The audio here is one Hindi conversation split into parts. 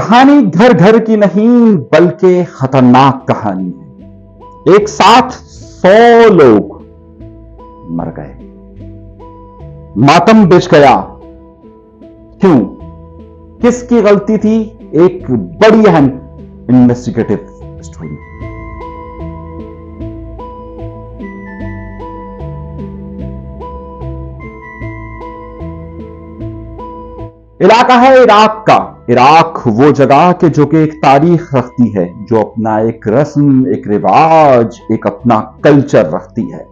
कहानी घर घर की नहीं बल्कि खतरनाक कहानी है। एक साथ 100 लोग मर गए, मातम बिछ गया। क्यों? किसकी गलती थी? एक बड़ी अहम इन्वेस्टिगेटिव स्टोरी। इलाका है इराक का। इराक वो जगह के जो कि एक तारीख रखती है, जो अपना एक रस्म, एक रिवाज, एक अपना कल्चर रखती है।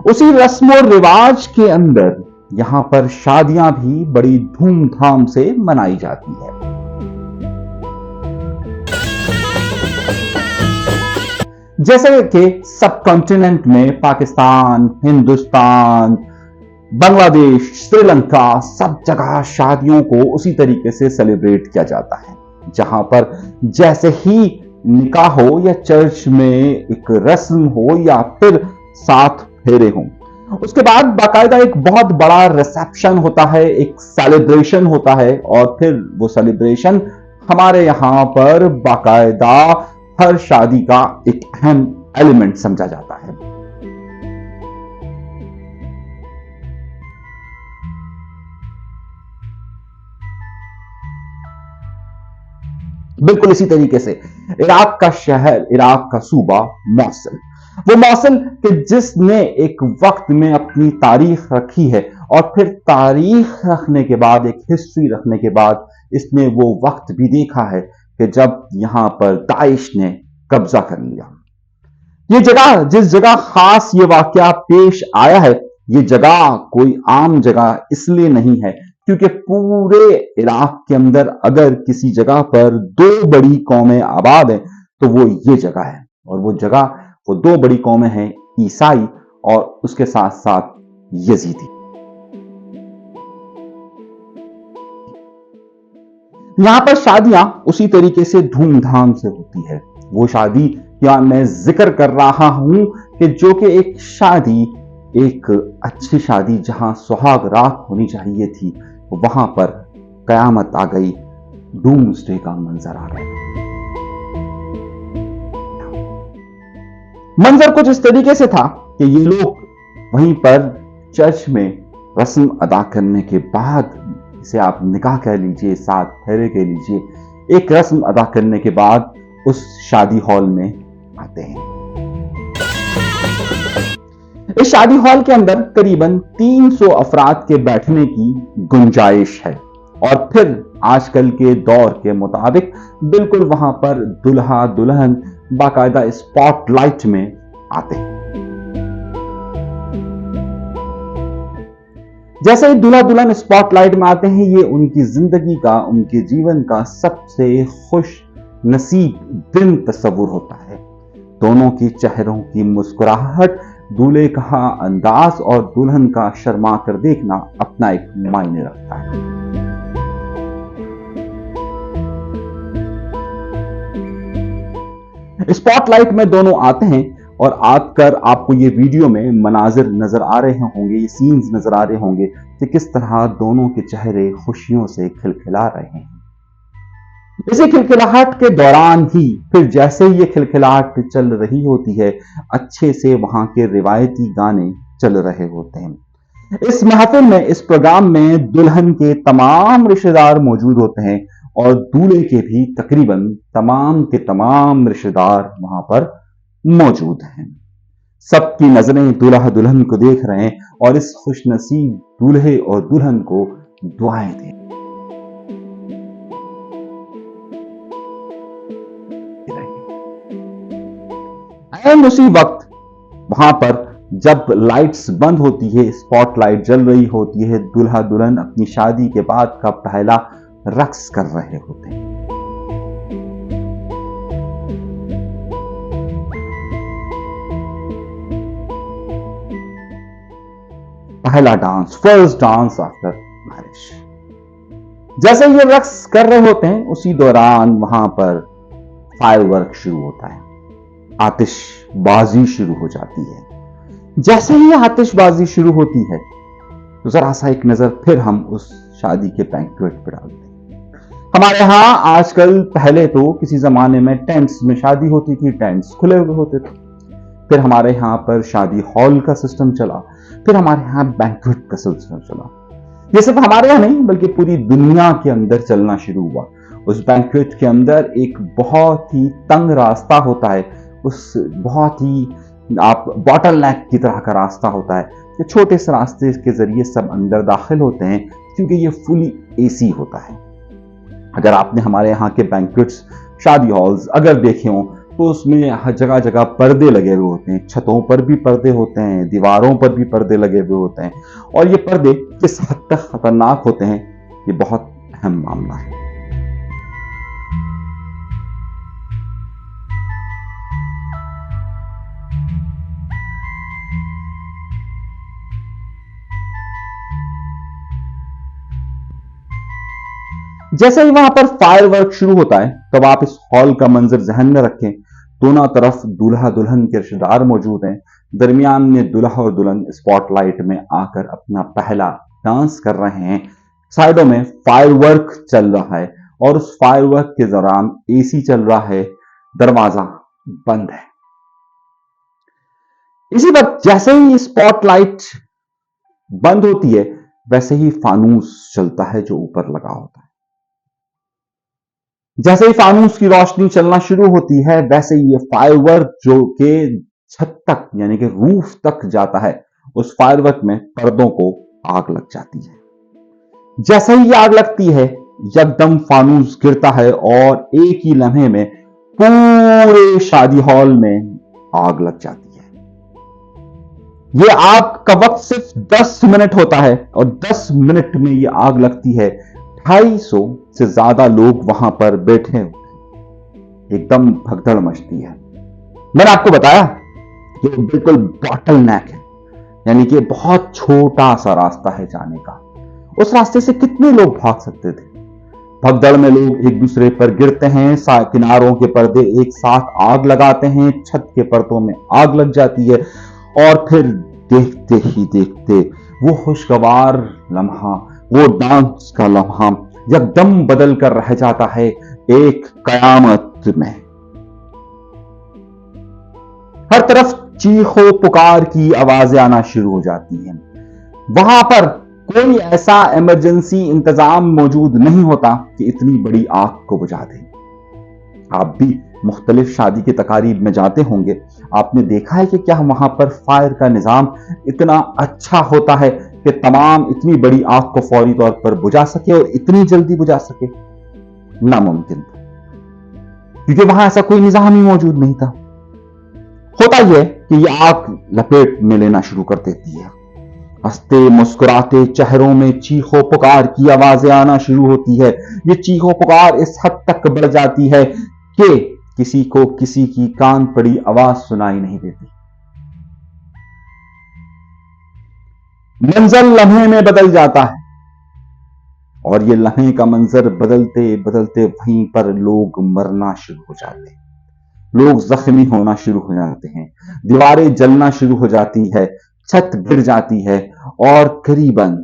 उसी रस्म और रिवाज के अंदर यहां पर शादियां भी बड़ी धूमधाम से मनाई जाती है। जैसे कि सब कॉन्टिनेंट में पाकिस्तान, हिंदुस्तान, बांग्लादेश, श्रीलंका, सब जगह शादियों को उसी तरीके से सेलिब्रेट किया जाता है, जहां पर जैसे ही निकाह हो या चर्च में एक रस्म हो या फिर 7 फेरे हों, उसके बाद बाकायदा एक बहुत बड़ा रिसेप्शन होता है, एक सेलिब्रेशन होता है। और फिर वो सेलिब्रेशन हमारे यहां पर बाकायदा हर शादी का एक अहम एलिमेंट समझा जाता है। बिल्कुल इसी तरीके से इराक का शहर, इराक का सूबा मौसल, वो मौसल कि जिसने एक वक्त में अपनी तारीख रखी है और फिर तारीख रखने के बाद, एक हिस्ट्री रखने के बाद, इसने वो वक्त भी देखा है कि जब यहां पर दाइश ने कब्जा कर लिया। ये जगह, जिस जगह खास ये वाकया पेश आया है, ये जगह कोई आम जगह इसलिए नहीं है क्योंकि पूरे इराक के अंदर अगर किसी जगह पर 2 बड़ी कौमें आबाद हैं तो वो ये जगह है। और वो जगह, वो 2 बड़ी कौमें हैं, ईसाई और उसके साथ साथ यजीदी। यहां पर शादियां उसी तरीके से धूमधाम से होती है। वो शादी या मैं जिक्र कर रहा हूं कि जो कि एक शादी, एक अच्छी शादी जहां सुहाग रात होनी चाहिए थी, वहां पर कयामत आ गई, डूम्सडे का मंजर आ गया। मंजर कुछ इस तरीके से था कि ये लोग वहीं पर चर्च में रस्म अदा करने के बाद, इसे आप निकाह कह लीजिए, 7 फेरे कह लीजिए, एक रस्म अदा करने के बाद उस शादी हॉल में आते हैं। इस शादी हॉल के अंदर करीबन 300 अफराद के बैठने की गुंजाइश है। और फिर आजकल के दौर के मुताबिक बिल्कुल वहां पर दुल्हा दुल्हन बाकायदा स्पॉटलाइट में आते हैं। जैसे ही दूल्हा दुल्हन स्पॉटलाइट में आते हैं, ये उनकी जिंदगी का, उनके जीवन का सबसे खुश नसीब दिन तस्वुर होता है। दोनों की चेहरों की मुस्कुराहट, दूल्हे का अंदाज और दुल्हन का शर्मा कर देखना अपना एक मायने रखता है। स्पॉटलाइट में दोनों आते हैं और आकर आपको ये वीडियो में मनाजिर नजर आ रहे होंगे, ये सीन्स नजर आ रहे होंगे कि किस तरह दोनों के चेहरे खुशियों से खिलखिला रहे हैं। इसी खिलखिलाहट के दौरान ही फिर जैसे ही ये खिलखिलाहट चल रही होती है, अच्छे से वहां के रिवायती गाने चल रहे होते हैं। इस महफिल में, इस प्रोग्राम में दुल्हन के तमाम रिश्तेदार मौजूद होते हैं और दूल्हे के भी तकरीबन तमाम के तमाम रिश्तेदार वहां पर मौजूद हैं। सबकी नजरें दूल्हा दुल्हन को देख रहे हैं और इस खुशनसीब दूल्हे और दुल्हन को दुआएं दें। उसी वक्त वहां पर जब लाइट्स बंद होती है, स्पॉटलाइट जल रही होती है, दूल्हा दुल्हन अपनी शादी के बाद का पहला रक्स कर रहे होते हैं। पहला dance, first dance after marriage. जैसे ये रक्स कर रहे होते हैं, उसी दौरान वहां पर फायरवर्क शुरू होता है, आतिशबाजी शुरू हो जाती है। जैसे ही आतिशबाजी शुरू होती है, तो जरा सा एक नजर फिर हम उस शादी के बैंक्वेट पर डालते हैं। हमारे यहाँ आजकल, पहले तो किसी जमाने में टेंट्स में शादी होती थी, टेंट्स खुले हुए होते थे। फिर हमारे यहाँ पर शादी हॉल का सिस्टम चला, फिर हमारे यहाँ बैंक्वेट का सिस्टम चला। ये सिर्फ हमारे यहाँ नहीं बल्कि पूरी दुनिया के अंदर चलना शुरू हुआ। उस बैंक्वेट के अंदर एक बहुत ही तंग रास्ता होता है, उस बहुत ही आप बॉटल नेक की तरह का रास्ता होता है। ये छोटे से रास्ते के जरिए सब अंदर दाखिल होते हैं क्योंकि ये फुली एसी होता है। अगर आपने हमारे यहाँ के बैंक्वेट्स, शादी हॉल्स अगर देखे हों तो उसमें हर जगह जगह पर्दे लगे हुए होते हैं, छतों पर भी पर्दे होते हैं, दीवारों पर भी पर्दे लगे हुए होते हैं। और ये पर्दे किस हद तक खतरनाक होते हैं, ये बहुत अहम मामला है। जैसे ही वहां पर फायरवर्क शुरू होता है तब आप इस हॉल का मंजर जहन में रखें। दोनों तरफ दूल्हा दुल्हन के रिश्तेदार मौजूद हैं। दरमियान में दूल्हा और दुल्हन स्पॉटलाइट में आकर अपना पहला डांस कर रहे हैं। साइडों में फायरवर्क चल रहा है और उस फायरवर्क के दौरान एसी चल रहा है, दरवाजा बंद है। इसी वक्त जैसे ही स्पॉटलाइट बंद होती है वैसे ही फानूस चलता है जो ऊपर लगा होता है। जैसे ही फानूस की रोशनी चलना शुरू होती है वैसे ही ये फायरवर्क जो के छत तक यानी कि रूफ तक जाता है, उस फायरवर्क में पर्दों को आग लग जाती है। जैसे ही आग लगती है यकदम फानूस गिरता है और एक ही लम्हे में पूरे शादी हॉल में आग लग जाती है। यह आग का वक्त सिर्फ 10 मिनट होता है और 10 मिनट में यह आग लगती है। 250 से ज्यादा लोग वहां पर बैठे हुए, एकदम भगदड़ मचती है। मैंने आपको बताया कि बिल्कुल बॉटल नेक है, यानी कि बहुत छोटा सा रास्ता है जाने का। उस रास्ते से कितने लोग भाग सकते थे। भगदड़ में लोग एक दूसरे पर गिरते हैं, किनारों के पर्दे एक साथ आग लगाते हैं, छत के पर्दों में आग लग जाती है और फिर देखते ही देखते वो खुशगवार लम्हा, वो डांस का लम्हा यकदम बदल कर रह जाता है एक कयामत में। हर तरफ चीखों पुकार की आवाजें आना शुरू हो जाती हैं। वहां पर कोई ऐसा इमरजेंसी इंतजाम मौजूद नहीं होता कि इतनी बड़ी आग को बुझा दे। आप भी मुख्तलिफ शादी के तकारीब में जाते होंगे, आपने देखा है कि क्या वहां पर फायर का निजाम इतना अच्छा होता है कि तमाम इतनी बड़ी आग को फौरी तौर पर बुझा सके और इतनी जल्दी बुझा सके? नामुमकिन था, क्योंकि वहां ऐसा कोई निजाम ही मौजूद नहीं था। होता यह कि यह आग लपेट में लेना शुरू कर देती है। हंसते मुस्कुराते चेहरों में चीखों पुकार की आवाजें आना शुरू होती है। ये चीखों पुकार इस हद तक बढ़ जाती है कि किसी को किसी की कान पड़ी आवाज सुनाई नहीं देती। मंजर लम्हे में बदल जाता है और ये लम्हे का मंजर बदलते बदलते वहीं पर लोग मरना शुरू हो जाते हैं, लोग जख्मी होना शुरू हो जाते हैं, दीवारें जलना शुरू हो जाती है, छत गिर जाती है और करीबन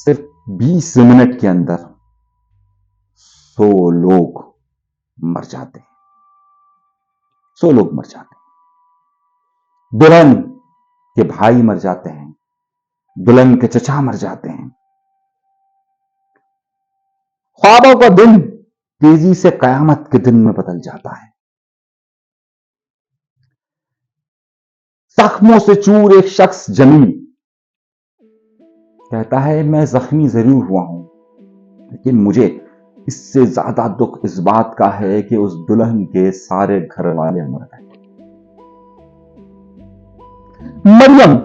सिर्फ 20 मिनट के अंदर 100 लोग मर जाते हैं। 100 लोग मर जाते हैं। दुल्हन के भाई मर जाते हैं, दुल्हन के चचा मर जाते हैं। ख्वाबों का दिन तेजी से कयामत के दिन में बदल जाता है। जख्मों से चूर एक शख्स जमीन कहता है, मैं जख्मी जरूर हुआ हूं, लेकिन मुझे इससे ज्यादा दुख इस बात का है कि उस दुल्हन के सारे घर वाले मर गए। मरियम,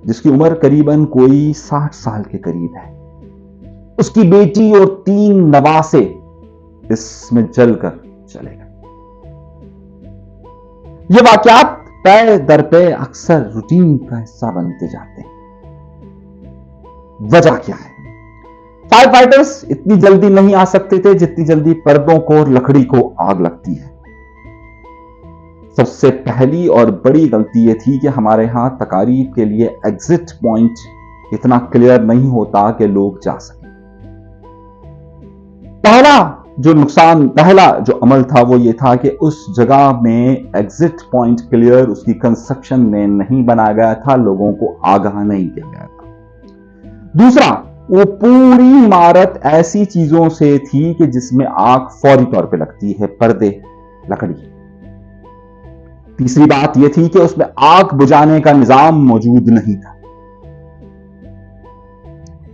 जिसकी उम्र करीबन कोई 60 साल के करीब है, उसकी बेटी और 3 नवासे इसमें जलकर चले गए। ये वाकयात पे दर पे अक्सर रूटीन का हिस्सा बनते जाते हैं। वजह क्या है? फायर फाइटर्स इतनी जल्दी नहीं आ सकते थे जितनी जल्दी पर्दों को और लकड़ी को आग लगती है। सबसे पहली और बड़ी गलती यह थी कि हमारे यहां तकारीब के लिए एग्जिट पॉइंट इतना क्लियर नहीं होता कि लोग जा सके। पहला जो अमल था वो ये था कि उस जगह में एग्जिट पॉइंट क्लियर उसकी कंस्ट्रक्शन में नहीं बनाया गया था, लोगों को आगाह नहीं किया गया था। दूसरा, वो पूरी इमारत ऐसी चीजों से थी कि जिसमें आग फौरी तौर पे लगती है, पर्दे, लकड़ी। तीसरी बात यह थी कि उसमें आग बुझाने का निजाम मौजूद नहीं था।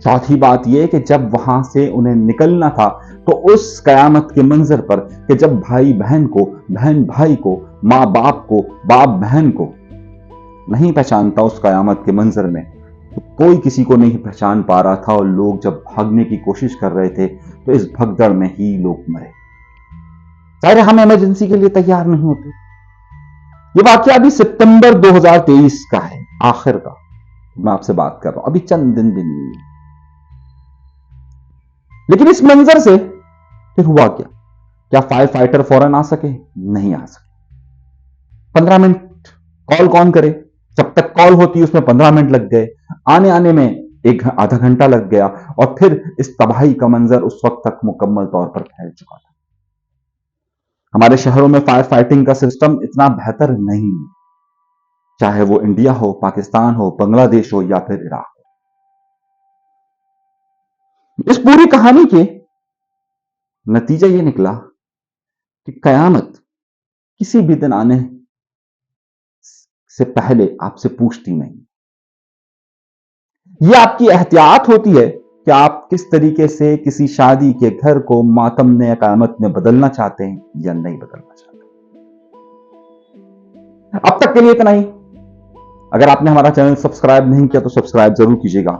चौथी बात यह कि जब वहां से उन्हें निकलना था तो उस कयामत के मंजर पर कि जब भाई बहन को, बहन भाई को, मां बाप को, बाप बहन को नहीं पहचानता उस कयामत के मंजर में, तो कोई किसी को नहीं पहचान पा रहा था। और लोग जब भागने की कोशिश कर रहे थे तो इस भगदड़ में ही लोग मरे। सारे हम इमरजेंसी के लिए तैयार नहीं होते। यह वाकया अभी सितंबर 2023 का है, आखिर का मैं आपसे बात कर रहा हूं, अभी चंद दिन भी नहीं है। लेकिन इस मंजर से फिर हुआ क्या फायर फाइटर फौरन आ सके? नहीं आ सके। 15 मिनट कॉल कौन करे? जब तक कॉल होती उसमें 15 मिनट लग गए, आने आने में आधा घंटा लग गया, और फिर इस तबाही का मंजर उस वक्त तक मुकम्मल तौर पर फैल चुका था। हमारे शहरों में फायर फाइटिंग का सिस्टम इतना बेहतर नहीं है, चाहे वो इंडिया हो, पाकिस्तान हो, बांग्लादेश हो या फिर इराक हो। इस पूरी कहानी के नतीजा यह निकला कि कयामत किसी भी दिन आने से पहले आपसे पूछती नहीं। यह आपकी एहतियात होती है कि आप किस तरीके से किसी शादी के घर को मातम ने कयामत में बदलना चाहते हैं या नहीं बदलना चाहते। अब तक के लिए इतना ही। अगर आपने हमारा चैनल सब्सक्राइब नहीं किया तो सब्सक्राइब जरूर कीजिएगा।